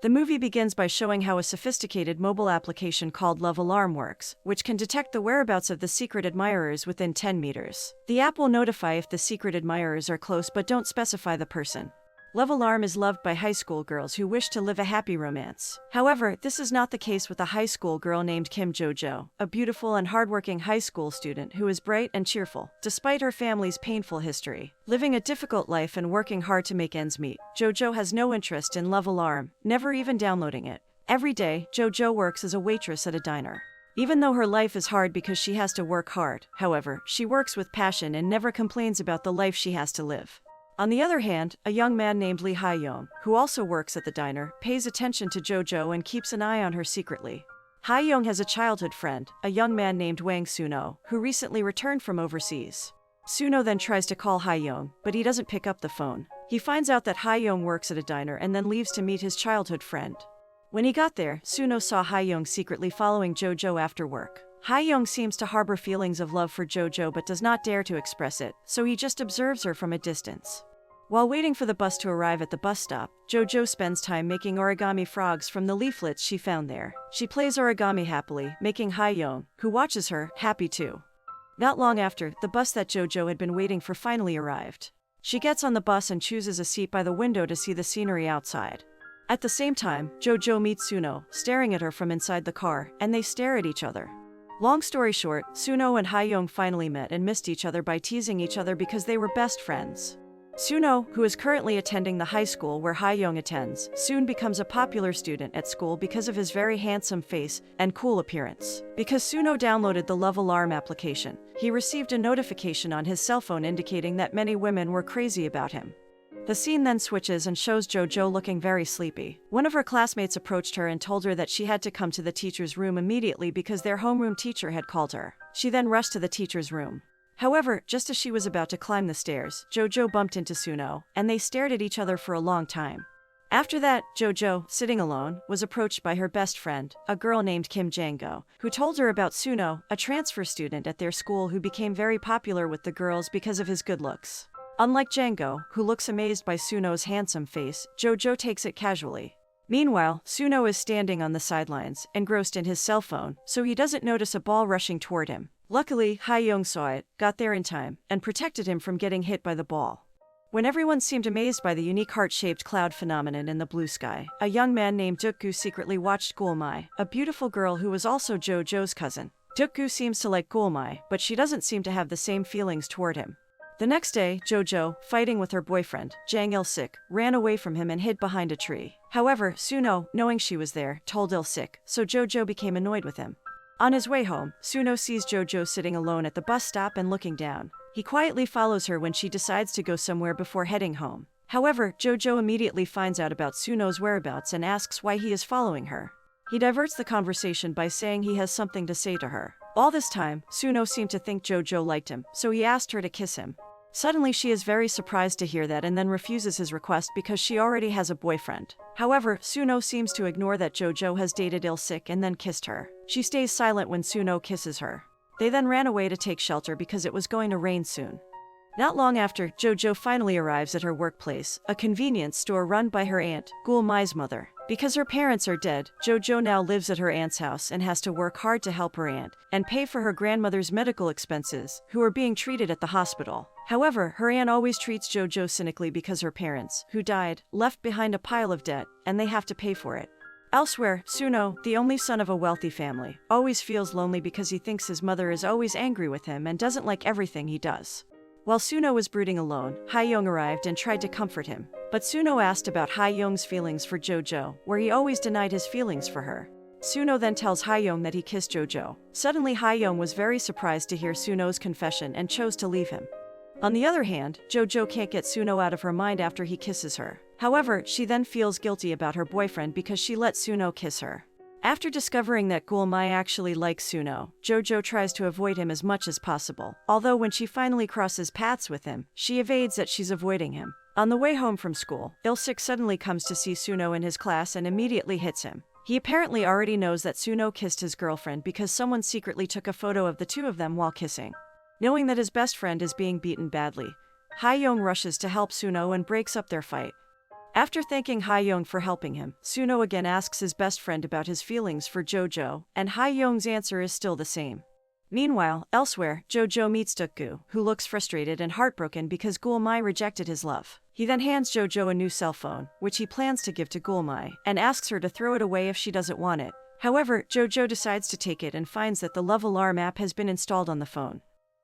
The movie begins by showing how a sophisticated mobile application called Love Alarm works, which can detect the whereabouts of the secret admirers within 10 meters. The app will notify if the secret admirers are close but don't specify the person. Love Alarm is loved by high school girls who wish to live a happy romance. However, this is not the case with a high school girl named Kim Jojo, a beautiful and hardworking high school student who is bright and cheerful, despite her family's painful history. Living a difficult life and working hard to make ends meet, Jojo has no interest in Love Alarm, never even downloading it. Every day, Jojo works as a waitress at a diner. Even though her life is hard because she has to work hard, however, she works with passion and never complains about the life she has to live. On the other hand, a young man named Lee Ha-young, who also works at the diner, pays attention to Jojo and keeps an eye on her secretly. Ha-young has a childhood friend, a young man named Wang Suno, who recently returned from overseas. Suno then tries to call Ha-young, but he doesn't pick up the phone. He finds out that Ha-young works at a diner and then leaves to meet his childhood friend. When he got there, Suno saw Ha-young secretly following Jojo after work. Ha-young seems to harbor feelings of love for Jojo but does not dare to express it, so he just observes her from a distance. While waiting for the bus to arrive at the bus stop, Jojo spends time making origami frogs from the leaflets she found there. She plays origami happily, making Ha-young, who watches her, happy too. Not long after, the bus that Jojo had been waiting for finally arrived. She gets on the bus and chooses a seat by the window to see the scenery outside. At the same time, Jojo meets Suno, staring at her from inside the car, and they stare at each other. Long story short, Suno and Ha-young finally met and missed each other by teasing each other because they were best friends. Suno, who is currently attending the high school where Ha-young attends, soon becomes a popular student at school because of his very handsome face and cool appearance. Because Suno downloaded the Love Alarm application, he received a notification on his cell phone indicating that many women were crazy about him. The scene then switches and shows Jojo looking very sleepy. One of her classmates approached her and told her that she had to come to the teacher's room immediately because their homeroom teacher had called her. She then rushed to the teacher's room. However, just as she was about to climb the stairs, Jojo bumped into Suno, and they stared at each other for a long time. After that, Jojo, sitting alone, was approached by her best friend, a girl named Kim Jango, who told her about Suno, a transfer student at their school who became very popular with the girls because of his good looks. Unlike Jango, who looks amazed by Suno's handsome face, Jojo takes it casually. Meanwhile, Suno is standing on the sidelines, engrossed in his cell phone, so he doesn't notice a ball rushing toward him. Luckily, Ha-young saw it, got there in time, and protected him from getting hit by the ball. When everyone seemed amazed by the unique heart-shaped cloud phenomenon in the blue sky, a young man named Dukgu secretly watched Gulmai, a beautiful girl who was also Jojo's cousin. Dukgu seems to like Gulmai, but she doesn't seem to have the same feelings toward him. The next day, Jojo, fighting with her boyfriend, Jang Il-sik, ran away from him and hid behind a tree. However, Suno, knowing she was there, told Il-sik, so Jojo became annoyed with him. On his way home, Suno sees Jojo sitting alone at the bus stop and looking down. He quietly follows her when she decides to go somewhere before heading home. However, Jojo immediately finds out about Suno's whereabouts and asks why he is following her. He diverts the conversation by saying he has something to say to her. All this time, Suno seemed to think Jojo liked him, so he asked her to kiss him. Suddenly she is very surprised to hear that and then refuses his request because she already has a boyfriend. However, Suno seems to ignore that Jojo has dated Il-sik and then kissed her. She stays silent when Suno kisses her. They then ran away to take shelter because it was going to rain soon. Not long after, Jojo finally arrives at her workplace, a convenience store run by her aunt, Gulmai's mother. Because her parents are dead, Jojo now lives at her aunt's house and has to work hard to help her aunt and pay for her grandmother's medical expenses, who are being treated at the hospital. However, her aunt always treats Jojo cynically because her parents, who died, left behind a pile of debt, and they have to pay for it. Elsewhere, Suno, the only son of a wealthy family, always feels lonely because he thinks his mother is always angry with him and doesn't like everything he does. While Suno was brooding alone, Ha-young arrived and tried to comfort him. But Suno asked about Ha-young's feelings for Jojo, where he always denied his feelings for her. Suno then tells Ha-young that he kissed Jojo. Suddenly Ha-young was very surprised to hear Suno's confession and chose to leave him. On the other hand, Jojo can't get Suno out of her mind after he kisses her. However, she then feels guilty about her boyfriend because she let Suno kiss her. After discovering that Gulmai actually likes Suno, Jojo tries to avoid him as much as possible. Although when she finally crosses paths with him, she evades that she's avoiding him. On the way home from school, Il-sik suddenly comes to see Suno in his class and immediately hits him. He apparently already knows that Suno kissed his girlfriend because someone secretly took a photo of the two of them while kissing. Knowing that his best friend is being beaten badly, Ha-young rushes to help Suno and breaks up their fight. After thanking Ha-young for helping him, Suno again asks his best friend about his feelings for Jojo, and Ha-young's answer is still the same. Meanwhile, elsewhere, Jojo meets Duk-gu, who looks frustrated and heartbroken because Gulmai rejected his love. He then hands Jojo a new cell phone, which he plans to give to Gulmai, and asks her to throw it away if she doesn't want it. However, Jojo decides to take it and finds that the love alarm app has been installed on the phone.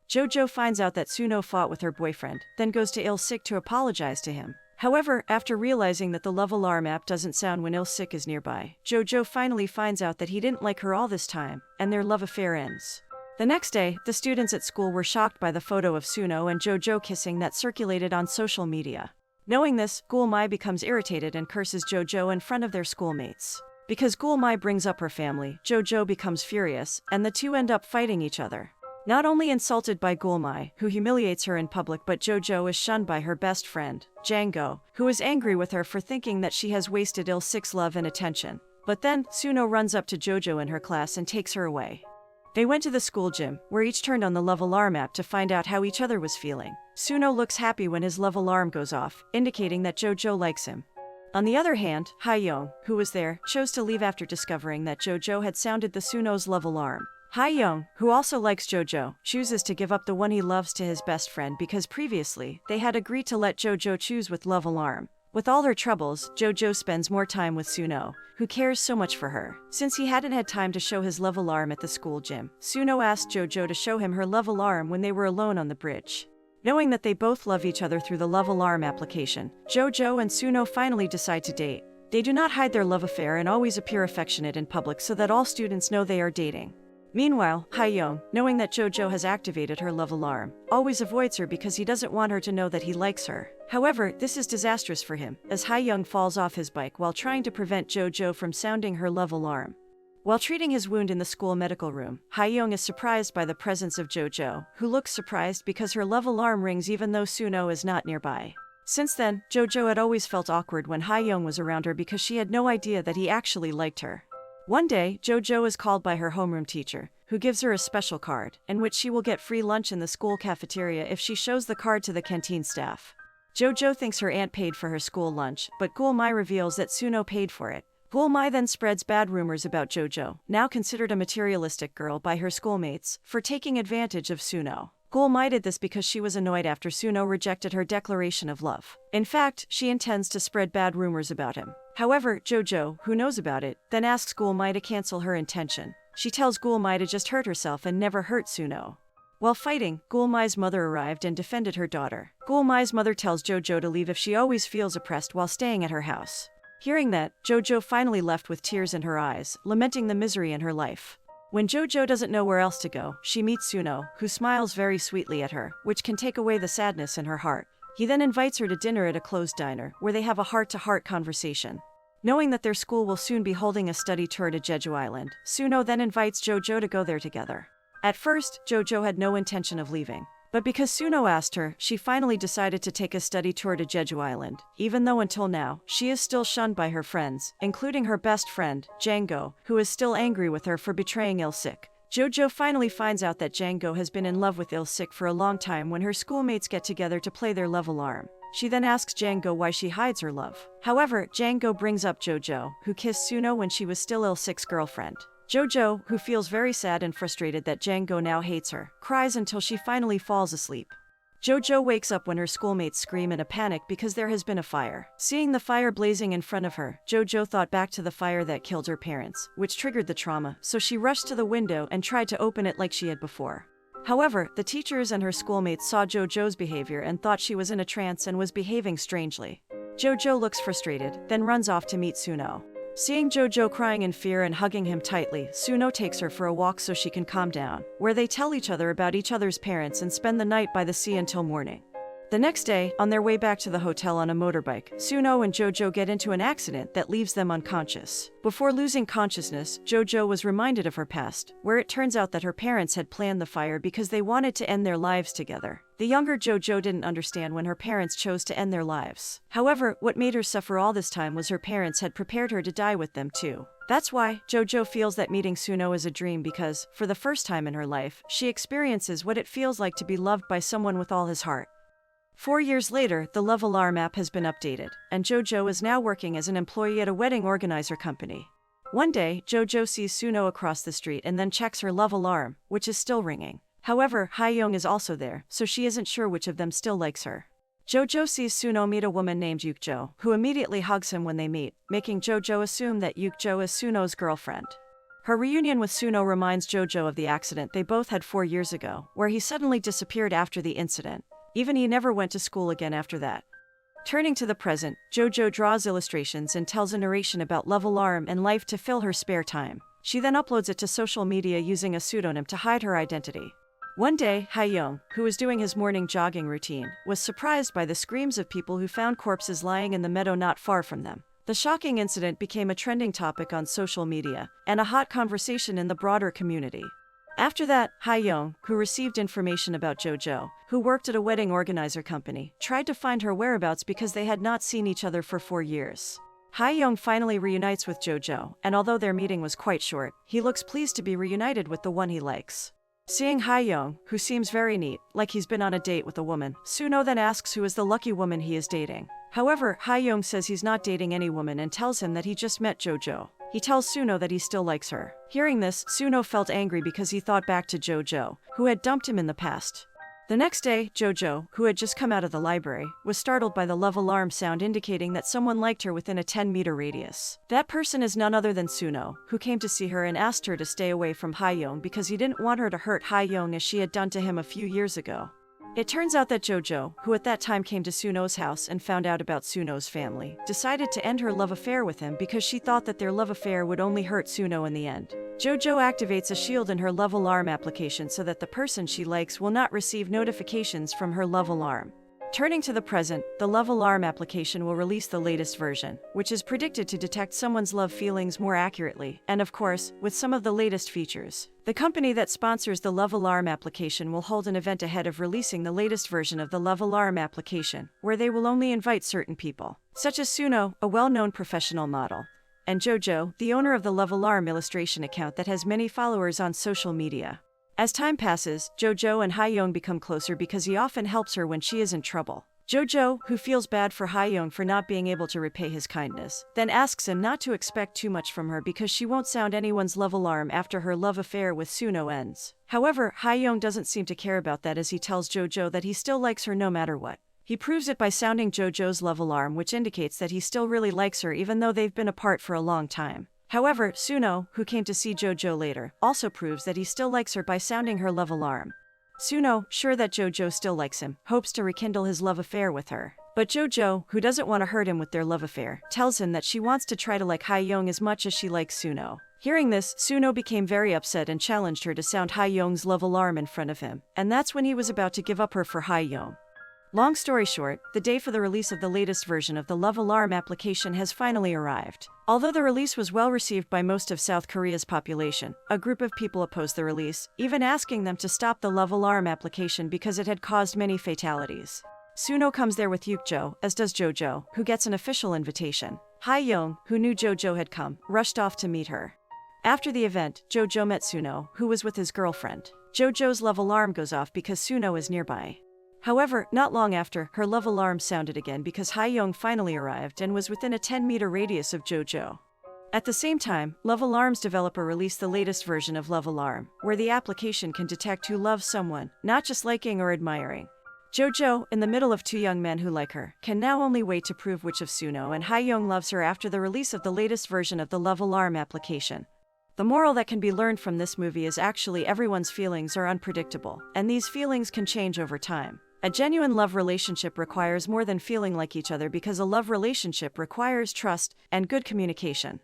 Jojo finds out that Suno fought with her boyfriend, then goes to Il-sik to apologize to him. However, after realizing that the love alarm app doesn't sound when Il-sik is nearby, Jojo finally finds out that he didn't like her all this time, and their love affair ends. The next day, the students at school were shocked by the photo of Suno and Jojo kissing that circulated on social media. Knowing this, Gulmai becomes irritated and curses Jojo in front of their schoolmates. Because Gulmai brings up her family, Jojo becomes furious, and the two end up fighting each other. Not only insulted by Gulmai, who humiliates her in public, but Jojo is shunned by her best friend, Jango, who is angry with her for thinking that she has wasted Il-sik's love and attention. But then, Suno runs up to Jojo in her class and takes her away. They went to the school gym, where each turned on the love alarm app to find out how each other was feeling. Suno looks happy when his love alarm goes off, indicating that Jojo likes him. On the other hand, Ha-young, who was there, chose to leave after discovering that Jojo had sounded the Suno's love alarm. Ha-young, who also likes Jojo, chooses to give up the one he loves to his best friend because previously, they had agreed to let Jojo choose with love alarm. With all her troubles, Jojo spends more time with Suno, who cares so much for her. Since he hadn't had time to show his love alarm at the school gym, Suno asked Jojo to show him her love alarm when they were alone on the bridge. Knowing that they both love each other through the love alarm application, Jojo and Suno finally decide to date. They do not hide their love affair and always appear affectionate in public so that all students know they are dating. Meanwhile, Ha-young, knowing that Jojo has activated her love alarm, always avoids her because he doesn't want her to know that he likes her. However, this is disastrous for him, as Ha-young falls off his bike while trying to prevent Jojo from sounding her love alarm. While treating his wound in the school medical room, Ha-young is surprised by the presence of Jojo, who looks surprised because her love alarm rings even though Suno is not nearby. Since then, Jojo had always felt awkward when Ha-young was around her because she had no idea that he actually liked her. One day, Jojo is called by her homeroom teacher, who gives her a special card, in which she will get free lunch in the school cafeteria if she shows the card to the canteen staff. Jojo thinks her aunt paid for her school lunch, but Gulmai reveals that Suno paid for it. Gulmai then spreads bad rumors about Jojo, now considered a materialistic girl by her schoolmates, for taking advantage of Suno. Gulmai did this because she was annoyed after Suno rejected her declaration of love. In fact, she intends to spread bad rumors about him. However, Jojo, who knows about it, then asks Gulmai to cancel her intention. She tells Gulmai to just hurt herself and never hurt Suno. While fighting, Gulmai's mother arrived and defended her daughter. Gulmai's mother tells Jojo to leave if she always feels oppressed while staying at her house. Hearing that, Jojo finally left with tears in her eyes, lamenting the misery in her life. When Jojo doesn't know where else to go, she meets Suno, who smiles very sweetly at her, which can take away the sadness in her heart. He then invites her to dinner at a closed diner, where they have a heart-to-heart conversation. Knowing that their school will soon be holding a study tour to Jeju Island, Suno then invites Jojo to go there together. At first, Jojo had no intention of leaving. But because Suno asked her, she finally decided to take a study tour to Jeju Island, even though until now, she is still shunned by her friends, including her best friend, Jango, who is still angry with her for betraying Il-sik. Jojo finally finds out that Jango has been in love with Il-sik for a long time when her schoolmates get together to play their love alarm. She then asks Jango why she hides her love. However, Jango brings up Jojo, who kissed Suno when she was still Il-sik's girlfriend. Jojo, who feels very sad and frustrated that Jango now hates her, cries until she finally falls asleep. Jojo wakes up when her schoolmates scream in a panic because there has been a fire. Seeing the fire blazing in front of her, Jojo thought back to the fire that killed her parents, which triggered the trauma, so she rushed to the window and tried to open it like she had before. However, the teachers and her schoolmates saw Jojo's behavior and thought she was in a trance and was behaving strangely. Jojo looks frustrated, then runs off to meet Suno. Seeing Jojo crying in fear and hugging him tightly, Suno takes her for a walk so she can calm down, where they tell each other about each other's parents and spend the night by the sea until morning. The next day, on their way back to the hotel on a motorbike, Suno and Jojo get into an accident that leaves them unconscious. Before losing consciousness, Jojo was reminded of her past, where it turns out that her parents had planned the fire because they wanted to end their lives together. The younger Jojo didn't understand when her parents chose to end their lives. However, what made her suffer all this time was her parents had prepared her to die with them too. That's why Jojo feels that meeting Suno is a dream because, for the first time in her life, she experiences what it feels like to be loved by someone with all his heart. 4 years later, the Love Alarm app has been updated, and Jojo is now working as an employee at a wedding organizer company. One day, Jojo sees Suno across the street and then checks her love alarm, which is still ringing. However, Hae-young is also there, so she isn't sure which of them still likes her. Jojo sees Suno meet a woman named Yukjo, who immediately hugs him when they meet, making Jojo assume that Yukjo is Suno's girlfriend. Her reunion with Suno reminds Jojo of the accident they both had 4 years ago, where he suddenly disappeared after the incident. Even he never went to school again after that. Turning to the present, Jojo draws illustrations and tells a narration about love alarm and life to fill her spare time. She then uploads it to social media using a pseudonym to hide her identity. One day, Hae-young, who was doing his morning jogging routine, was surprised by the screams of people who found corpses lying in the meadow not far from them. The shocking incident became a trending topic on social media and a hot conversation in the broader community. After that, Hae-young, who received information about Jojo, who worked at a wedding organizer company, tried to find her whereabouts because they had not seen each other for 4 years. Hae-young finally reunites with Jojo, and although their meeting was quite short, he looks pleased to be reunited with the one he likes. Seeing Hae-young, who seems very neat, like he's been on a date with a woman, Suno then asks who is the lucky woman he is dating. However, Hae-young says he's not dating any woman and tells him that he just met Jojo. He tells Suno that he still likes her. Hearing this, Suno felt angry because he thought back to Jojo, who had dumped him in the past. The next day, Jojo, who had just come out of the library, was startled by the love alarm sound indicating that someone liked her within a 10-meter radius. That person is none other than Suno, who came to see her and asked her to stay away from Hae-young because he didn't want her to hurt Hae-young as she had done to him a few years ago. It turns out that Jojo, who at that time came to Suno's house and found out about Suno's family, decided to end her love affair with him because she thought that their love affair would only hurt Suno in the end. Jojo activates a shield in her love alarm application so that the person she likes will not receive notifications from her love alarm. Turning to the present, the love alarm application will release the latest version, which is predicted to detect someone's love feelings more accurately, and of course, with some of the latest features. The company that sponsors the love alarm application will hold an event ahead of releasing the latest version of the love alarm application, where they will only invite certain people, such as Suno, a well-known professional model, and Jojo, the owner of the love alarm illustration account that has many followers on social media. As time passes, Jojo and Hae-young become closer because he often helps her when she is in trouble. Jojo, who feels bad for Hae-young for not being able to repay his kindness, then asks him not to expect too much from her because she won't sound anyone's love alarm after her love affair with Suno ends. However, Hae-young doesn't seem to care about that as he tells Jojo that he still likes her no matter what. He proves it by sounding Jojo's love alarm, which indicates that he still really likes her even though they've been apart for a long time. However, Suno, who came to see Jojo later, also proves that he still likes her by sounding her love alarm. Suno, sure that Jojo still likes him, hopes to rekindle his love affair with her. But Jojo, who doesn't want to hurt him with their love affair, tells him that she wants to try to like Hae-young as much as she likes Suno. Hearing this, Suno became very upset and challenged her to sound Hae-young's love alarm in front of him, and that's when he was about to give up her for Hae-young. Long story short, the day for the release of the latest version of the love alarm application has finally arrived. Although the release was well received by most of South Korea's population, a group of people opposed the release, even asking them to stop the love alarm application because it had caused many fatalities. Suno comes there with Yukjo, as does Jojo, who gets an official invitation. Hae-young, who knew Jojo had come, rushed off to meet her. After the event, Jojo met Suno, who was with his girlfriend. Jojo's love alarm goes off because Suno is nearby. However, not long after, her love alarm sounded again because Hae-young finally arrived and was within a 10-meter radius of Jojo. At the same time, Love Alarm's developer released the latest version of Love Alarm, where the application can detect who loves someone, not just liking or admiring. Jojo, in the middle of two young men who like her, can now only wait to prove which of Suno and Hae-young loves her after the release of the latest version of the Love Alarm application. The moral that can be learned from this movie is actually everyone's feelings are unpredictable, and these feelings can change over time. A genuine love relationship requires more than feeling like each other because a love relationship requires trust and good communication.